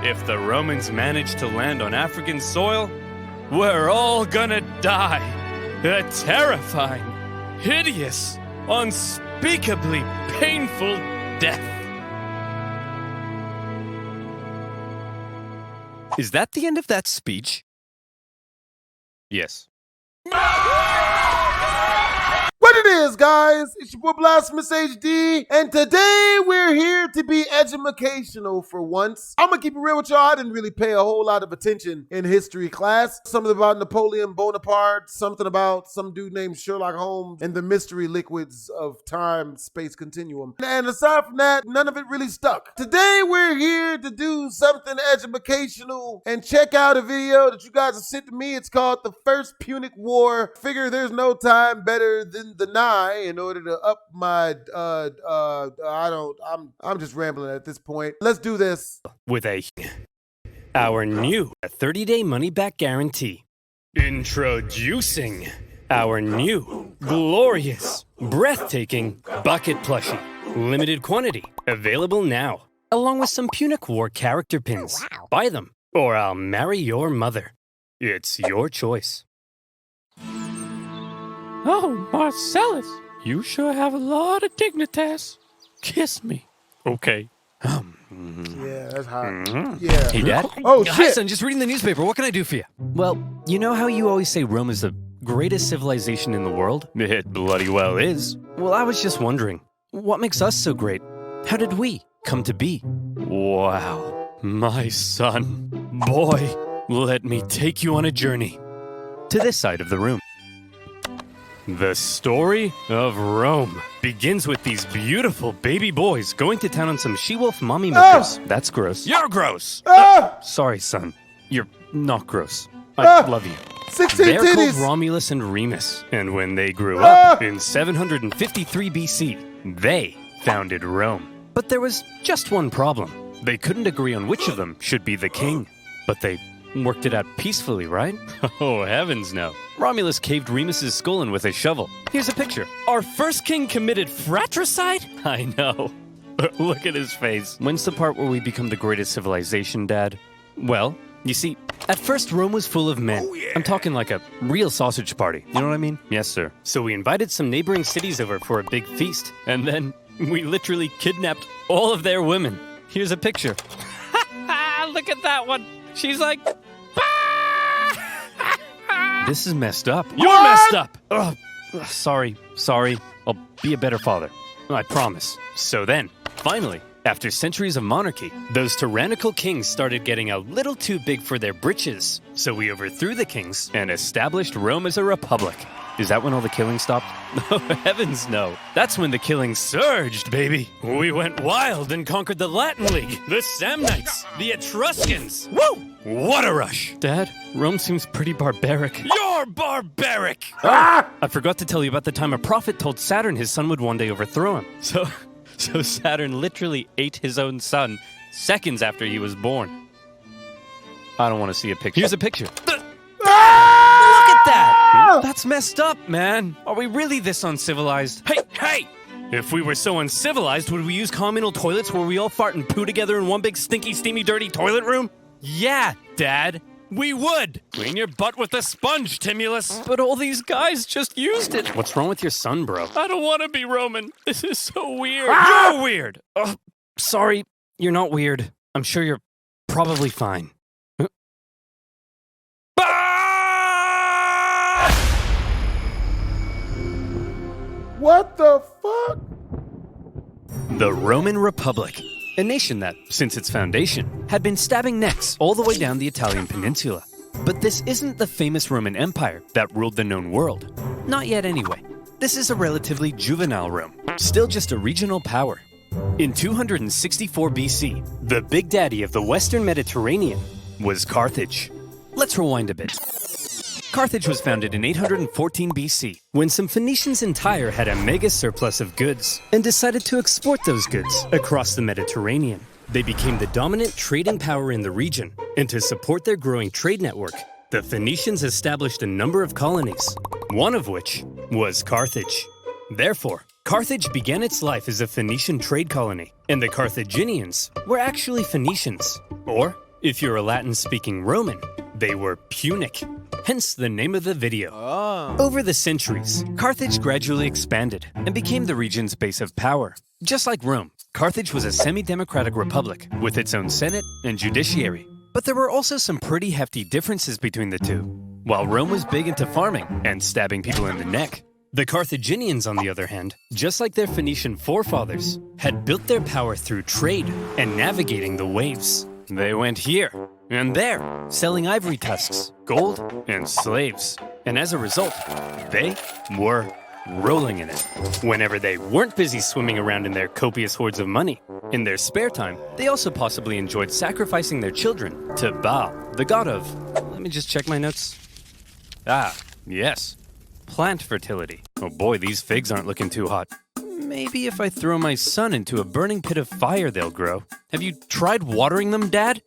If the Romans manage to land on African soil, we're all gonna die. A terrifying, hideous, unspeakably painful death. Is that the end of that speech? Yes. What it is, guys? It's your boy BlastphamousHD, and today we're here to be educational for once. I'm gonna keep it real with y'all. I didn't really pay a whole lot of attention in history class. Something about Napoleon Bonaparte, something about some dude named Sherlock Holmes, and the mystery liquids of time, space continuum. And aside from that, none of it really stuck. Today we're here to do something educational and check out a video that you guys have sent to me. It's called The First Punic War. Figure there's no time better than the nigh in order to up my I'm just rambling at this point. Let's do this. With our new 30-day money-back guarantee. Introducing our new, glorious, breathtaking bucket plushie. Limited quantity, available now. Along with some Punic War character pins. Wow. Buy them, or I'll marry your mother. It's your choice. Oh, Marcellus, you sure have a lot of dignitas. Kiss me. Okay. Yeah, that's hot. Yeah. Hey, Dad. Oh, shit. Hi, son, just reading the newspaper. What can I do for you? Well, you know how you always say Rome is the greatest civilization in the world? It bloody well is. Well, I was just wondering, what makes us so great? How did we come to be? Wow, my son. Boy, let me take you on a journey to this side of the room. The story of Rome begins with these beautiful baby boys going to town on some she-wolf mommy milkers. That's gross. You're gross! Sorry, son. You're not gross. I love you. 16 They're titties. called Romulus and Remus, and when they grew up in 753 BC, they founded Rome. But there was just one problem. They couldn't agree on which of them should be the king. But they worked it out peacefully, right? Oh, heavens no. Romulus caved Remus's skull in with a shovel. Here's a picture. Our first king committed fratricide? I know. Look at his face. When's the part where we become the greatest civilization, Dad? Well, you see, at first Rome was full of men. Oh, yeah. I'm talking like a real sausage party. You know what I mean? Yes, sir. So we invited some neighboring cities over for a big feast. And then we literally kidnapped all of their women. Here's a picture. Look at that one. She's like... This is messed up. You're messed up! Ugh. Sorry. I'll be a better father. I promise. So then, finally, after centuries of monarchy, those tyrannical kings started getting a little too big for their britches. So we overthrew the kings and established Rome as a republic. Is that when all the killing stopped? Oh, heavens no. That's when the killing surged, baby. We went wild and conquered the Latin League, the Samnites, the Etruscans. Woo! What a rush. Dad, Rome seems pretty barbaric. You're barbaric! I forgot to tell you about the time a prophet told Saturn his son would one day overthrow him. So Saturn literally ate his own son seconds after he was born. I don't want to see a picture. Here's a picture. That! That's messed up, man. Are we really this uncivilized? Hey! If we were so uncivilized, would we use communal toilets where we all fart and poo together in one big stinky, steamy, dirty toilet room? Yeah, Dad. We would. Clean your butt with a sponge, Timulus. But all these guys just used it. What's wrong with your son, bro? I don't want to be Roman. This is so weird. You're weird. Sorry, you're not weird. I'm sure you're probably fine. What the fuck? The Roman Republic, a nation that, since its foundation, had been stabbing necks all the way down the Italian peninsula. But this isn't the famous Roman Empire that ruled the known world. Not yet anyway. This is a relatively juvenile Rome, still just a regional power. In 264 BC, the big daddy of the Western Mediterranean was Carthage. Let's rewind a bit. Carthage was founded in 814 BC, when some Phoenicians in Tyre had a mega surplus of goods and decided to export those goods across the Mediterranean. They became the dominant trading power in the region, and to support their growing trade network, the Phoenicians established a number of colonies, one of which was Carthage. Therefore, Carthage began its life as a Phoenician trade colony, and the Carthaginians were actually Phoenicians, or If you're a Latin-speaking Roman, they were Punic, hence the name of the video. Over the centuries, Carthage gradually expanded and became the region's base of power. Just like Rome, Carthage was a semi-democratic republic with its own senate and judiciary. But there were also some pretty hefty differences between the two. While Rome was big into farming and stabbing people in the neck, the Carthaginians, on the other hand, just like their Phoenician forefathers, had built their power through trade and navigating the waves. They went here and there, selling ivory tusks, gold, and slaves. And as a result, they were rolling in it. Whenever they weren't busy swimming around in their copious hoards of money, in their spare time, they also possibly enjoyed sacrificing their children to Baal, the god of... Let me just check my notes. Ah, yes. Plant fertility. Oh boy, these figs aren't looking too hot. Maybe if I throw my son into a burning pit of fire, they'll grow. Have you tried watering them, Dad?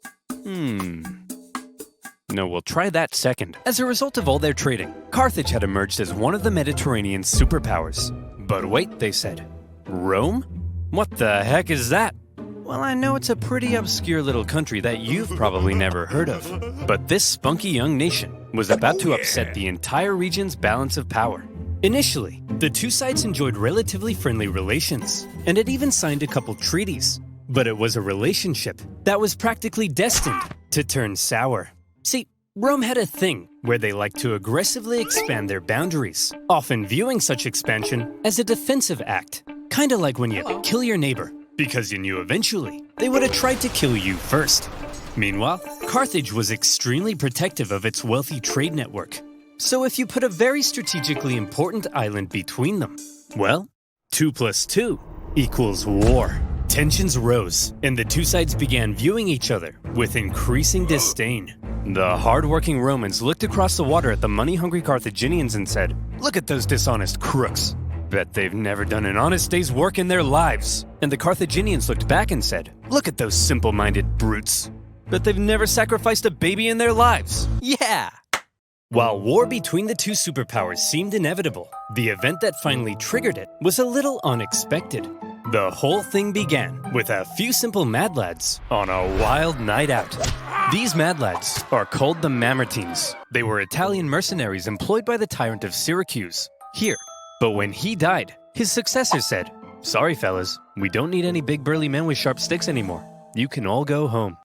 No, we'll try that second. As a result of all their trading, Carthage had emerged as one of the Mediterranean's superpowers. But wait, they said. Rome? What the heck is that? Well, I know it's a pretty obscure little country that you've probably never heard of. But this spunky young nation was about to upset the entire region's balance of power. Initially, the two sides enjoyed relatively friendly relations, and had even signed a couple treaties. But it was a relationship that was practically destined to turn sour. See, Rome had a thing where they liked to aggressively expand their boundaries, often viewing such expansion as a defensive act. Kinda like when you kill your neighbor, because you knew eventually they would have tried to kill you first. Meanwhile, Carthage was extremely protective of its wealthy trade network. So if you put a very strategically important island between them, well, 2 + 2 = war. Tensions rose, and the two sides began viewing each other with increasing disdain. The hard-working Romans looked across the water at the money-hungry Carthaginians and said, "Look at those dishonest crooks. Bet they've never done an honest day's work in their lives." And the Carthaginians looked back and said, "Look at those simple-minded brutes. Bet they've never sacrificed a baby in their lives." Yeah! While war between the two superpowers seemed inevitable, the event that finally triggered it was a little unexpected. The whole thing began with a few simple mad lads on a wild night out. These mad lads are called the Mamertines. They were Italian mercenaries employed by the tyrant of Syracuse here. But when he died, his successor said, "Sorry fellas, we don't need any big burly men with sharp sticks anymore. You can all go home."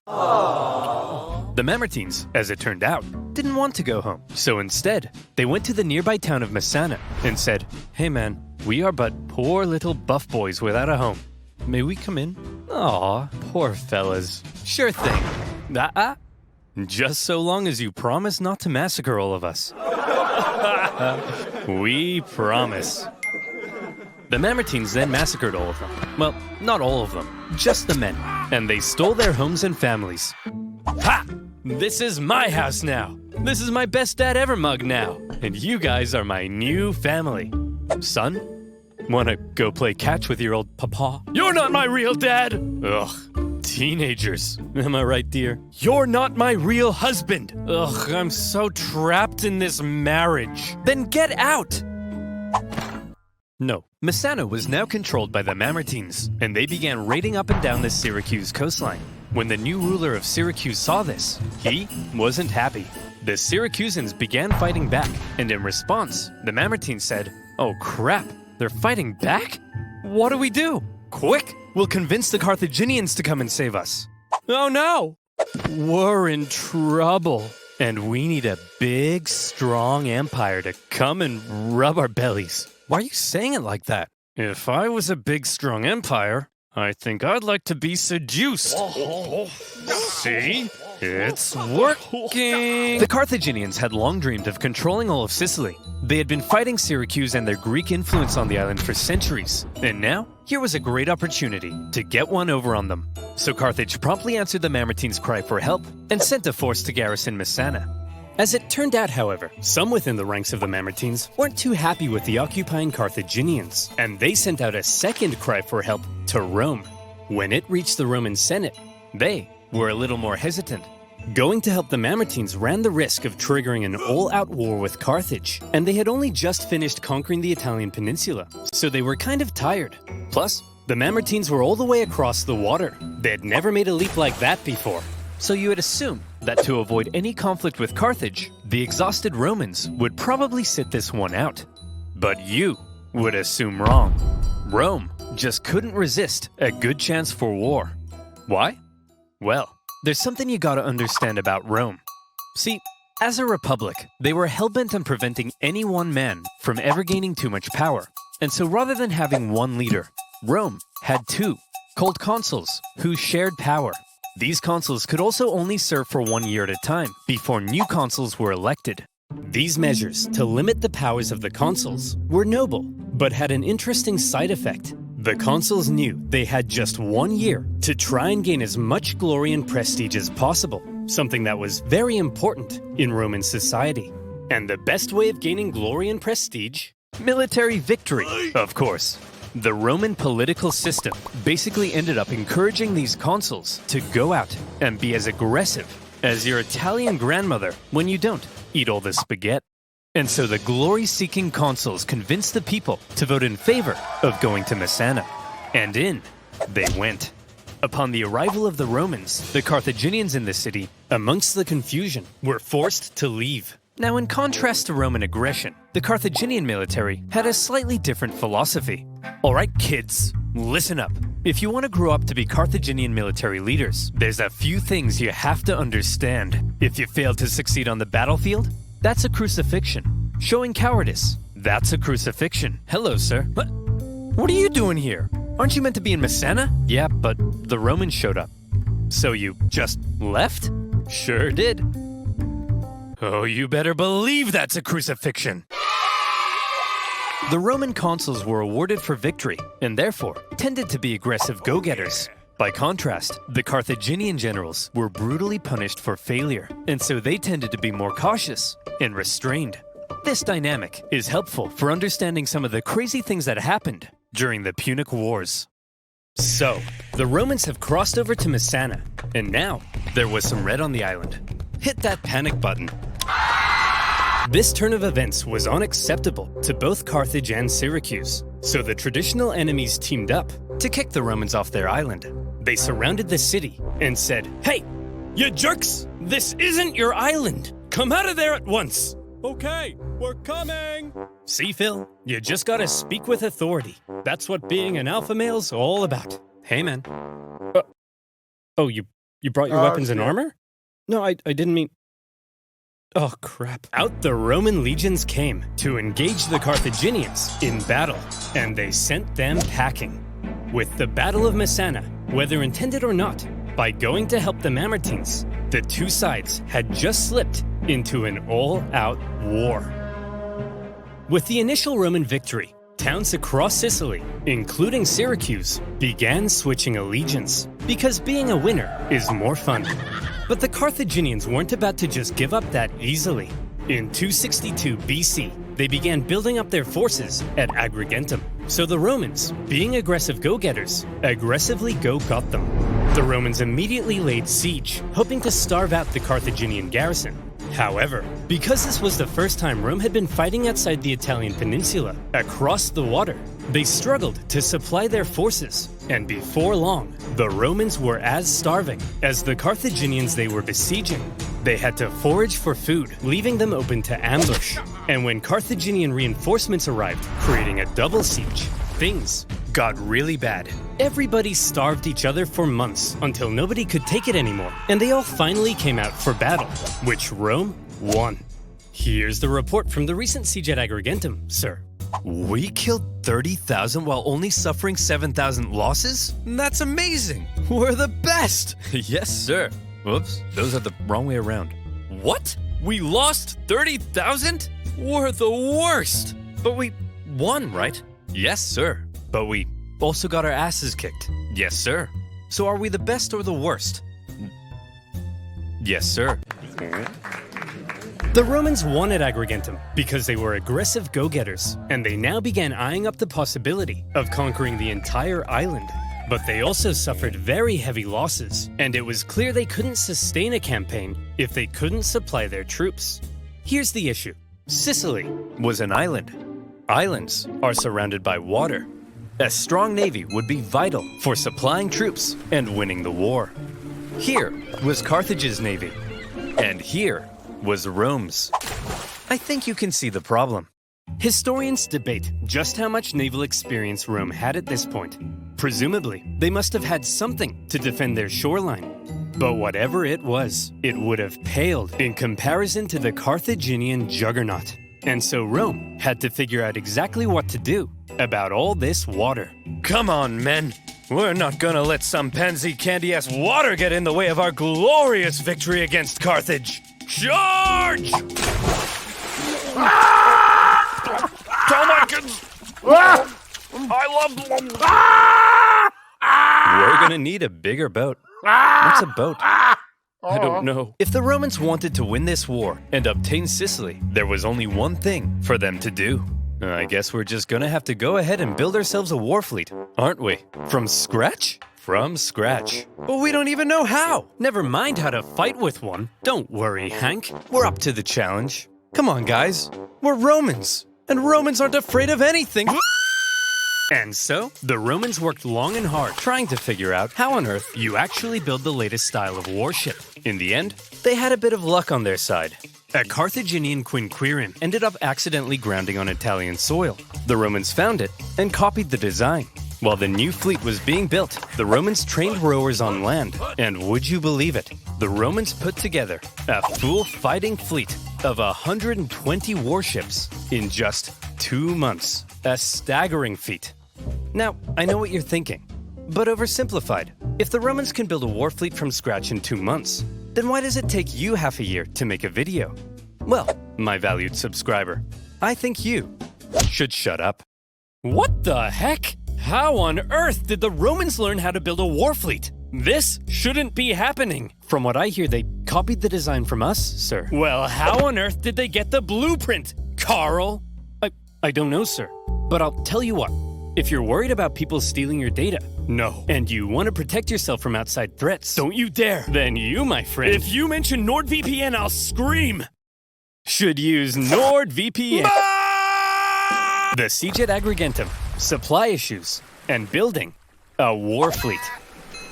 The Mamertines, as it turned out, didn't want to go home. So instead, they went to the nearby town of Messana and said, "Hey man, we are but poor little buff boys without a home. May we come in?" Aw, poor fellas. Sure thing. Just so long as you promise not to massacre all of us. We promise. The Mamertines then massacred all of them. Well, not all of them, just the men. And they stole their homes and families. Ha! This is my house now. This is my best dad ever mug now. And you guys are my new family. Son, wanna go play catch with your old papa? You're not my real dad! Ugh, teenagers. Am I right, dear? You're not my real husband. Ugh, I'm so trapped in this marriage. Then get out! No, Messana was now controlled by the Mamertines, and they began raiding up and down the Syracuse coastline. When the new ruler of Syracuse saw this, he wasn't happy. The Syracusans began fighting back, and in response, the Mamertines said, "Oh crap, they're fighting back? What do we do? Quick, we'll convince the Carthaginians to come and save us." Oh no! We're in trouble, and we need a big, strong empire to come and rub our bellies. Why are you saying it like that? If I was a big, strong empire, I think I'd like to be seduced. See? It's working! The Carthaginians had long dreamed of controlling all of Sicily. They had been fighting Syracuse and their Greek influence on the island for centuries. And now, here was a great opportunity to get one over on them. So Carthage promptly answered the Mamertines' cry for help and sent a force to garrison Messana. As it turned out, however, some within the ranks of the Mamertines weren't too happy with the occupying Carthaginians, and they sent out a second cry for help to Rome. When it reached the Roman Senate, they were a little more hesitant. Going to help the Mamertines ran the risk of triggering an all-out war with Carthage, and they had only just finished conquering the Italian peninsula, so they were kind of tired. Plus, the Mamertines were all the way across the water. They had never made a leap like that before. So you would assume that to avoid any conflict with Carthage, the exhausted Romans would probably sit this one out. But you would assume wrong. Rome just couldn't resist a good chance for war. Why? Well, there's something you gotta understand about Rome. See, as a republic, they were hell-bent on preventing any one man from ever gaining too much power. And so rather than having one leader, Rome had two, called consuls, who shared power. These consuls could also only serve for 1 year at a time before new consuls were elected. These measures to limit the powers of the consuls were noble, but had an interesting side effect. The consuls knew they had just 1 year to try and gain as much glory and prestige as possible, something that was very important in Roman society. And the best way of gaining glory and prestige? Military victory, of course. The Roman political system basically ended up encouraging these consuls to go out and be as aggressive as your Italian grandmother when you don't eat all the spaghetti. And so the glory-seeking consuls convinced the people to vote in favor of going to Messana. And in they went. Upon the arrival of the Romans, the Carthaginians in the city, amongst the confusion, were forced to leave. Now, in contrast to Roman aggression, the Carthaginian military had a slightly different philosophy. Alright kids, listen up. If you want to grow up to be Carthaginian military leaders, there's a few things you have to understand. If you fail to succeed on the battlefield, that's a crucifixion. Showing cowardice, that's a crucifixion. Hello, sir. What are you doing here? Aren't you meant to be in Messana? Yeah, but the Romans showed up. So you just left? Sure did. Oh, you better believe that's a crucifixion. The Roman consuls were awarded for victory, and therefore tended to be aggressive go-getters. By contrast, the Carthaginian generals were brutally punished for failure, and so they tended to be more cautious and restrained. This dynamic is helpful for understanding some of the crazy things that happened during the Punic Wars. So, the Romans have crossed over to Messana, and now there was some red on the island. Hit that panic button. This turn of events was unacceptable to both Carthage and Syracuse, so the traditional enemies teamed up to kick the Romans off their island. They surrounded the city and said, "Hey, you jerks! This isn't your island! Come out of there at once!" "Okay, we're coming!" See, Phil, you just gotta speak with authority. That's what being an alpha male's all about. Hey, man. Oh, you brought your weapons and armor? No, I didn't mean... Oh, crap. Out the Roman legions came to engage the Carthaginians in battle, and they sent them packing. With the Battle of Messana, whether intended or not, by going to help the Mamertines, the two sides had just slipped into an all-out war. With the initial Roman victory, towns across Sicily, including Syracuse, began switching allegiance, because being a winner is more fun. But the Carthaginians weren't about to just give up that easily. In 262 BC, they began building up their forces at Agrigentum. So the Romans, being aggressive go-getters, aggressively go-got them. The Romans immediately laid siege, hoping to starve out the Carthaginian garrison. However, because this was the first time Rome had been fighting outside the Italian peninsula, across the water, they struggled to supply their forces, and before long, the Romans were as starving as the Carthaginians they were besieging. They had to forage for food, leaving them open to ambush. And when Carthaginian reinforcements arrived, creating a double siege, things got really bad. Everybody starved each other for months until nobody could take it anymore, and they all finally came out for battle, which Rome won. Here's the report from the recent siege at Agrigentum, sir. We killed 30,000 while only suffering 7,000 losses? That's amazing! We're the best! Yes, sir. Whoops, those are the wrong way around. What? We lost 30,000? We're the worst! But we won, right? Yes, sir. But we also got our asses kicked. Yes, sir. So are we the best or the worst? Yes, sir. The Romans won at Agrigentum because they were aggressive go-getters, and they now began eyeing up the possibility of conquering the entire island. But they also suffered very heavy losses, and it was clear they couldn't sustain a campaign if they couldn't supply their troops. Here's the issue. Sicily was an island. Islands are surrounded by water. A strong navy would be vital for supplying troops and winning the war. Here was Carthage's navy, and here was Rome's. I think you can see the problem. Historians debate just how much naval experience Rome had at this point. Presumably, they must have had something to defend their shoreline. But whatever it was, it would have paled in comparison to the Carthaginian juggernaut. And so Rome had to figure out exactly what to do about all this water. Come on, men! We're not gonna let some pansy candy-ass water get in the way of our glorious victory against Carthage! Charge! Oh my goodness! I love... We're gonna need a bigger boat. What's a boat? I don't know. If the Romans wanted to win this war and obtain Sicily, there was only one thing for them to do. I guess we're just gonna have to go ahead and build ourselves a war fleet, aren't we? From scratch? From scratch. But we don't even know how. Never mind how to fight with one. Don't worry, Hank. We're up to the challenge. Come on, guys. We're Romans. And Romans aren't afraid of anything. And so, the Romans worked long and hard trying to figure out how on earth you actually build the latest style of warship. In the end, they had a bit of luck on their side. A Carthaginian quinquereme ended up accidentally grounding on Italian soil. The Romans found it and copied the design. While the new fleet was being built, the Romans trained rowers on land. And would you believe it? The Romans put together a full fighting fleet of 120 warships in just 2 months. A staggering feat. Now, I know what you're thinking, but oversimplified. If the Romans can build a war fleet from scratch in 2 months, then why does it take you half a year to make a video? Well, my valued subscriber, I think you should shut up. What the heck? How on earth did the Romans learn how to build a war fleet? This shouldn't be happening. From what I hear, they copied the design from us, sir. Well, how on earth did they get the blueprint, Carl? I don't know, sir. But I'll tell you what. If you're worried about people stealing your data, no, and you want to protect yourself from outside threats, don't you dare. Then you, my friend, if you mention NordVPN, I'll scream. Should use NordVPN. The siege at Agrigentum, supply issues, and building a war fleet.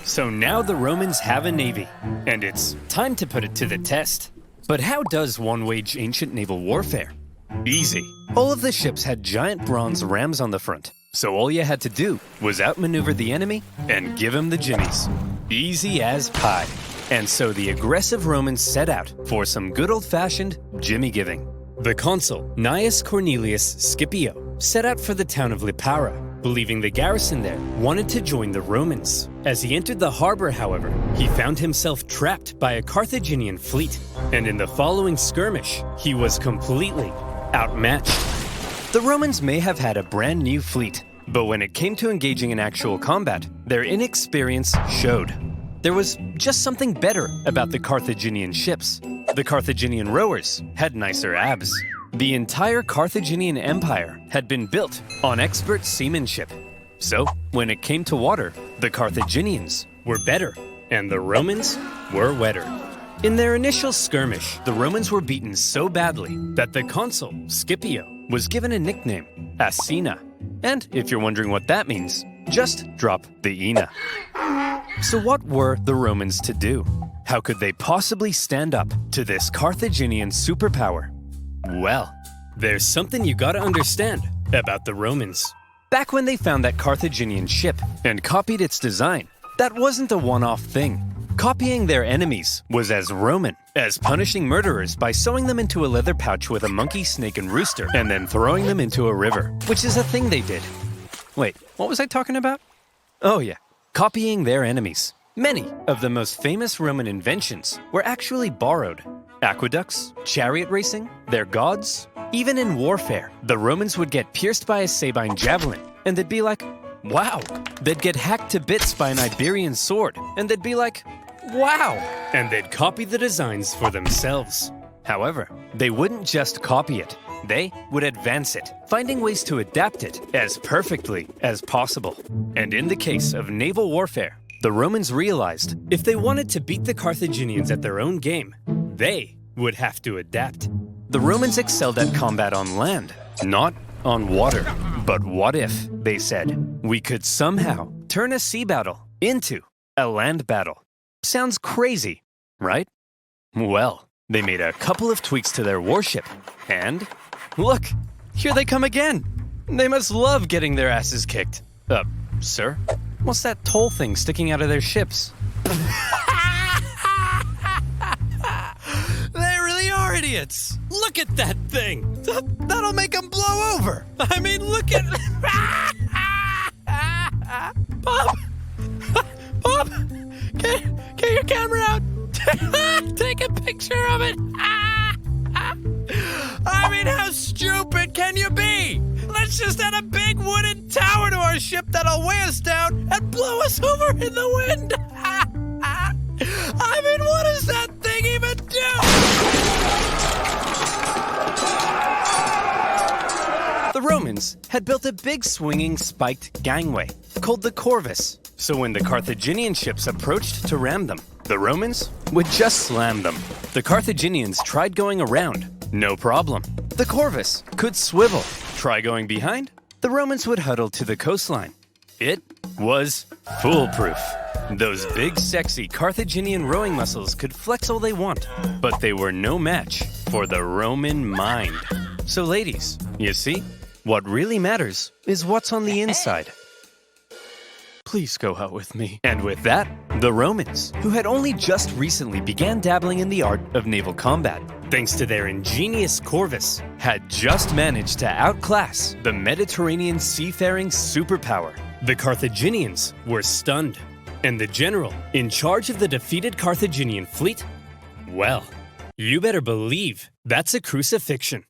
So now the Romans have a navy, and it's time to put it to the test. But how does one wage ancient naval warfare? Easy. All of the ships had giant bronze rams on the front, so all you had to do was outmaneuver the enemy and give him the jimmies. Easy as pie. And so the aggressive Romans set out for some good old-fashioned jimmy giving. The consul, Gnaeus Cornelius Scipio, set out for the town of Lipara, believing the garrison there wanted to join the Romans. As he entered the harbor, however, he found himself trapped by a Carthaginian fleet, and in the following skirmish, he was completely outmatched. The Romans may have had a brand new fleet, but when it came to engaging in actual combat, their inexperience showed. There was just something better about the Carthaginian ships. The Carthaginian rowers had nicer abs. The entire Carthaginian Empire had been built on expert seamanship. So, when it came to water, the Carthaginians were better, and the Romans were wetter. In their initial skirmish, the Romans were beaten so badly that the consul, Scipio, was given a nickname, Asina. And if you're wondering what that means, just drop the Ina. So what were the Romans to do? How could they possibly stand up to this Carthaginian superpower? Well, there's something you gotta understand about the Romans. Back when they found that Carthaginian ship and copied its design, that wasn't a one-off thing. Copying their enemies was as Roman as punishing murderers by sewing them into a leather pouch with a monkey, snake, and rooster, and then throwing them into a river, which is a thing they did. Wait, what was I talking about? Oh yeah, copying their enemies. Many of the most famous Roman inventions were actually borrowed. Aqueducts, chariot racing, their gods. Even in warfare, the Romans would get pierced by a Sabine javelin, and they'd be like, wow. They'd get hacked to bits by an Iberian sword, and they'd be like, wow. And they'd copy the designs for themselves. However, they wouldn't just copy it. They would advance it, finding ways to adapt it as perfectly as possible. And in the case of naval warfare, the Romans realized if they wanted to beat the Carthaginians at their own game, they would have to adapt. The Romans excelled at combat on land, not on water. But what if, they said, we could somehow turn a sea battle into a land battle? Sounds crazy, right? Well, they made a couple of tweaks to their warship, and look, here they come again. They must love getting their asses kicked. Sir, what's that toll thing sticking out of their ships? They really are idiots. Look at that thing. That'll make them blow over. I mean, look at... Bob! Bob! Get your camera out. Take a picture of it. I mean, how stupid can you be? Let's just add a big wooden tower to our ship that'll weigh us down and blow us over in the wind. I mean, what does that thing even do? The Romans had built a big swinging spiked gangway called the Corvus, so when the Carthaginian ships approached to ram them, the Romans would just slam them. The Carthaginians tried going around. No problem. The Corvus could swivel. Try going behind. The Romans would huddle to the coastline. It was foolproof. Those big, sexy Carthaginian rowing muscles could flex all they want, but they were no match for the Roman mind. So ladies, you see, what really matters is what's on the inside. Please go out with me. And with that, the Romans, who had only just recently began dabbling in the art of naval combat, thanks to their ingenious Corvus, had just managed to outclass the Mediterranean seafaring superpower. The Carthaginians were stunned, and the general in charge of the defeated Carthaginian fleet, well, you better believe that's a crucifixion.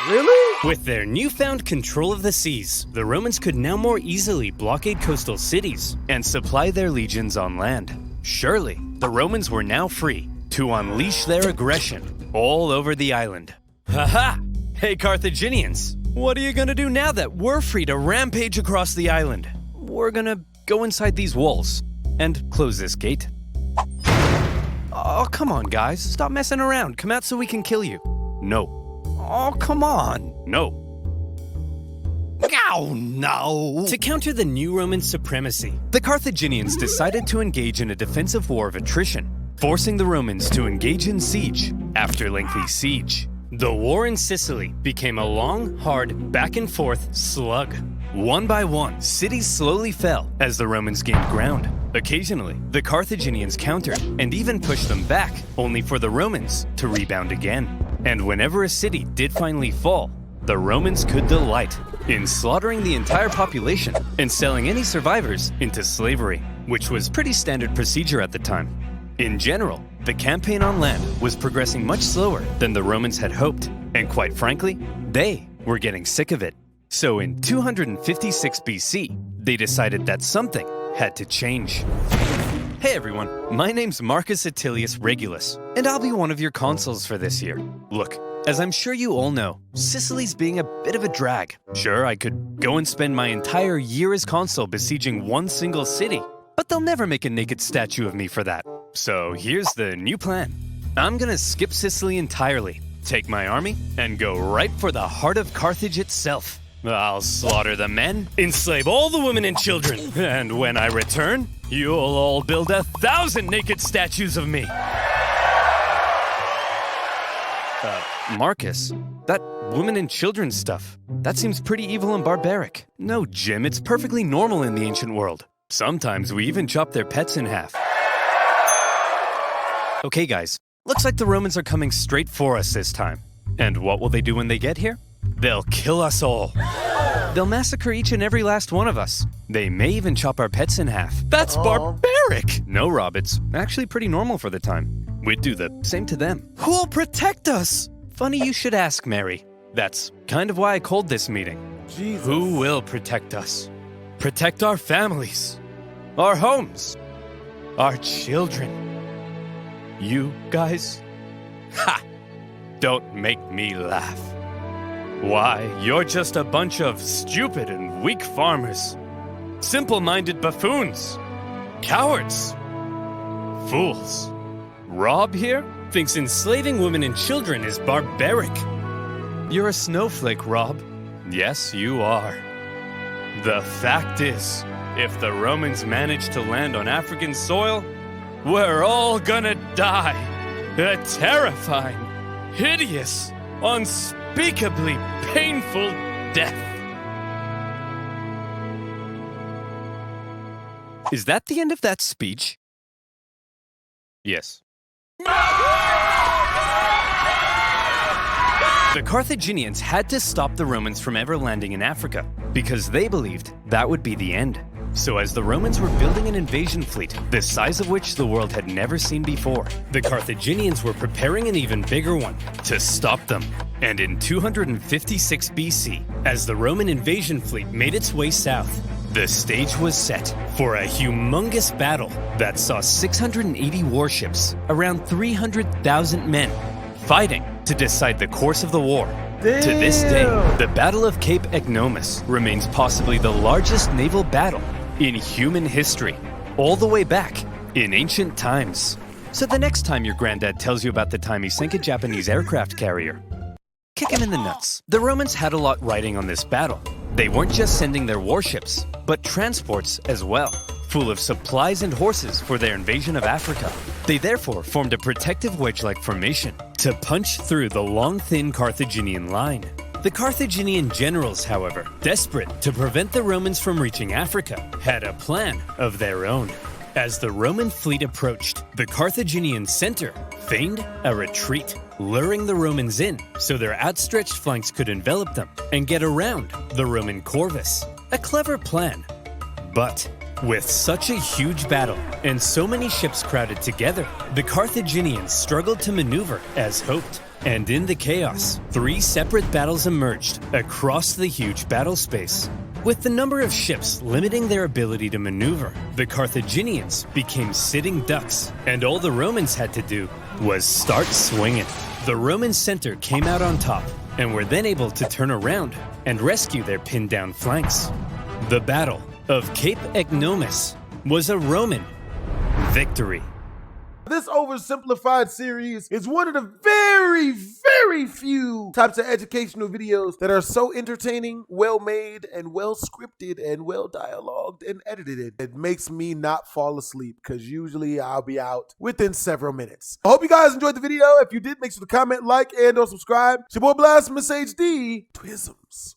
Really? With their newfound control of the seas, the Romans could now more easily blockade coastal cities and supply their legions on land. Surely, the Romans were now free to unleash their aggression all over the island. Haha! Hey Carthaginians, what are you gonna do now that we're free to rampage across the island? We're gonna go inside these walls and close this gate. Oh, come on guys, stop messing around. Come out so we can kill you. No. Oh, come on. No. Oh, no. To counter the new Roman supremacy, the Carthaginians decided to engage in a defensive war of attrition, forcing the Romans to engage in siege after lengthy siege. The war in Sicily became a long, hard, back-and-forth slug. One by one, cities slowly fell as the Romans gained ground. Occasionally, the Carthaginians countered and even pushed them back, only for the Romans to rebound again. And whenever a city did finally fall, the Romans could delight in slaughtering the entire population and selling any survivors into slavery, which was pretty standard procedure at the time. In general, the campaign on land was progressing much slower than the Romans had hoped, and quite frankly, they were getting sick of it. So in 256 BC, they decided that something had to change. Hey everyone, my name's Marcus Attilius Regulus, and I'll be one of your consuls for this year. Look, as I'm sure you all know, Sicily's being a bit of a drag. Sure, I could go and spend my entire year as consul besieging one single city, but they'll never make a naked statue of me for that. So here's the new plan. I'm gonna skip Sicily entirely, take my army, and go right for the heart of Carthage itself. I'll slaughter the men, enslave all the women and children, and when I return, you'll all build 1,000 naked statues of me. Marcus, that women and children stuff, that seems pretty evil and barbaric. No, Jim, it's perfectly normal in the ancient world. Sometimes we even chop their pets in half. Okay, guys, looks like the Romans are coming straight for us this time. And what will they do when they get here? They'll kill us all. They'll massacre each and every last one of us. They may even chop our pets in half. That's barbaric! No, Rob, it's actually pretty normal for the time. We'd do the same to them. Who'll protect us? Funny you should ask, Mary. That's kind of why I called this meeting. Jesus. Who will protect us? Protect our families, our homes, our children. You guys? Ha! Don't make me laugh. Why, you're just a bunch of stupid and weak farmers. Simple-minded buffoons. Cowards. Fools. Rob here thinks enslaving women and children is barbaric. You're a snowflake, Rob. Yes, you are. The fact is, if the Romans managed to land on African soil, We're all gonna die. A terrifying, hideous, unspeakably painful death. Is that the end of that speech? Yes. The Carthaginians had to stop the Romans from ever landing in Africa because they believed that would be the end. So as the Romans were building an invasion fleet, the size of which the world had never seen before, the Carthaginians were preparing an even bigger one to stop them. And in 256 BC, as the Roman invasion fleet made its way south, the stage was set for a humongous battle that saw 680 warships, around 300,000 men, fighting to decide the course of the war. Damn. To this day, the Battle of Cape Agnomus remains possibly the largest naval battle in human history, all the way back in ancient times. So the next time your granddad tells you about the time he sank a Japanese aircraft carrier, kick him in the nuts. The Romans had a lot riding on this battle. They weren't just sending their warships, but transports as well, full of supplies and horses for their invasion of Africa. They therefore formed a protective wedge-like formation to punch through the long, thin Carthaginian line. The Carthaginian generals, however, desperate to prevent the Romans from reaching Africa, had a plan of their own. As the Roman fleet approached, the Carthaginian center feigned a retreat, luring the Romans in so their outstretched flanks could envelop them and get around the Roman corvus. A clever plan. But with such a huge battle and so many ships crowded together, the Carthaginians struggled to maneuver as hoped. And in the chaos, 3 separate battles emerged across the huge battle space. With the number of ships limiting their ability to maneuver, the Carthaginians became sitting ducks, and all the Romans had to do was start swinging. The Roman center came out on top, and were then able to turn around and rescue their pinned down flanks. The Battle of Cape Agnomus was a Roman victory. This oversimplified series is one of the very, very few types of educational videos that are so entertaining, well made, and well scripted, and well dialogued and edited. It makes me not fall asleep because usually I'll be out within several minutes. I hope you guys enjoyed the video. If you did, make sure to comment, like, and or subscribe. It's your boy BlastphamousHD. Twisms.